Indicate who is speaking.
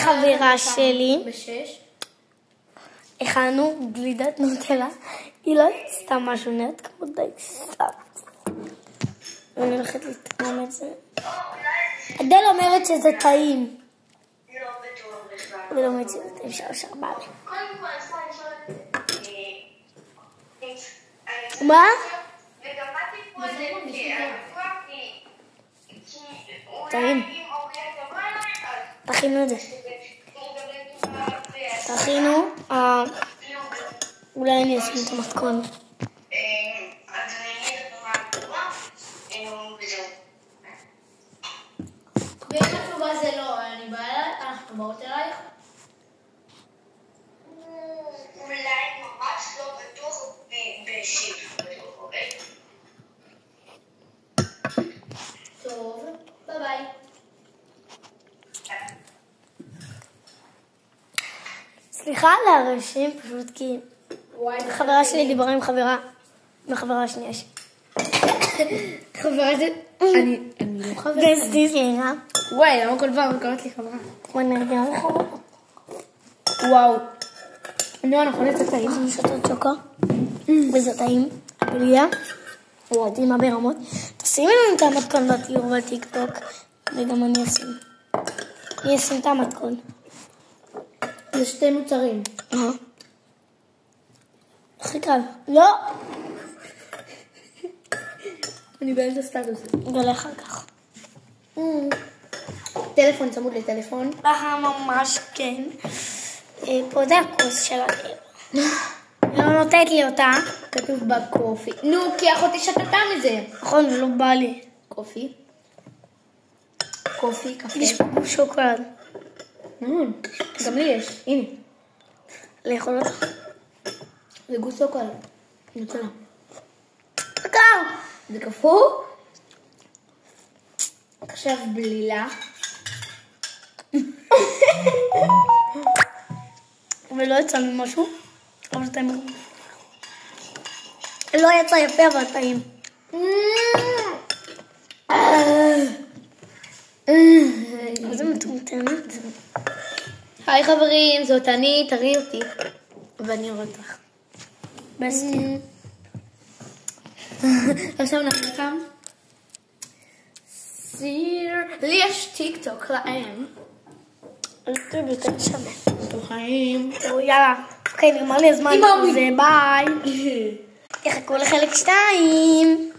Speaker 1: וחברה שלי.
Speaker 2: בשש.
Speaker 1: הכנו גלידת נוטלה. היא לא עשתה משהו נט כמו די סאט. ואני הולכת לטעום את זה. אדל אומרת שזה טעים.
Speaker 3: לא בטוח בכלל.
Speaker 1: ולא אומרת שזה טעים שלוש ארבע.
Speaker 3: קודם כל, אני צריכה לשאול את
Speaker 1: מה?
Speaker 3: וגם מה טיפול את זה? כי הלקוח
Speaker 1: טעים. תכינו את זה. תכינו. אולי אני אשים את המתכון.
Speaker 3: אז אני אגיד את מה התשובה, וזהו.
Speaker 2: ואם התשובה זה לא, אני באה אליי, אנחנו באות אלייך.
Speaker 3: אולי ממש לא בטוח בשיט, אוקיי?
Speaker 2: טוב, ביי ביי.
Speaker 1: סליחה על הרעשים, פשוט כי חברה שלי דיברה עם חברה, מהחברה השנייה שלי.
Speaker 2: חברה זה... אני לא חברה.
Speaker 1: סליחה.
Speaker 2: וואי, למה כל פעם קוראת לי חברה?
Speaker 1: בוא נרגע לך.
Speaker 2: וואו. נו, אנחנו נצא טעים.
Speaker 1: אנחנו שתות שוקו. וזה טעים. בליה. וואו, טעימה ברמות. תשימי לנו את המתכון בתיאור בטיקטוק. וגם אני אשים. אני אשים את המתכון.
Speaker 2: זה שתי מוצרים.
Speaker 1: הכי קל. לא!
Speaker 2: אני באמצע סטטוס.
Speaker 1: גלה אחר כך.
Speaker 2: טלפון צמוד לטלפון.
Speaker 1: ממש כן. פה זה הכוס של הגבר. לא נותנת לי אותה.
Speaker 2: כתוב בקופי. נו, כי אחותי שתתה מזה.
Speaker 1: נכון, זה לא בא לי.
Speaker 2: קופי. קופי, קפה.
Speaker 1: יש פה שוקולד.
Speaker 2: גם לי יש. הנה.
Speaker 1: לאכול אותה.
Speaker 2: זה גוס שוקולד. נוצלה.
Speaker 1: קר!
Speaker 2: זה קפוא. עכשיו בלילה.
Speaker 1: ולא יצא לי משהו. אבל טעים. לא יצא יפה, אבל טעים. איזה מטומטמת.
Speaker 2: היי חברים, זאת אני, תראי אותי. ואני רואה אותך.
Speaker 1: בסטי.
Speaker 2: עכשיו אנחנו כאן. סיר. לי יש טיק טוק להם.
Speaker 1: אל תראי יותר שווה.
Speaker 2: חיים.
Speaker 1: יאללה. אוקיי, נגמר לי הזמן.
Speaker 2: עם ההורים.
Speaker 1: זה ביי. יחכו לחלק 2.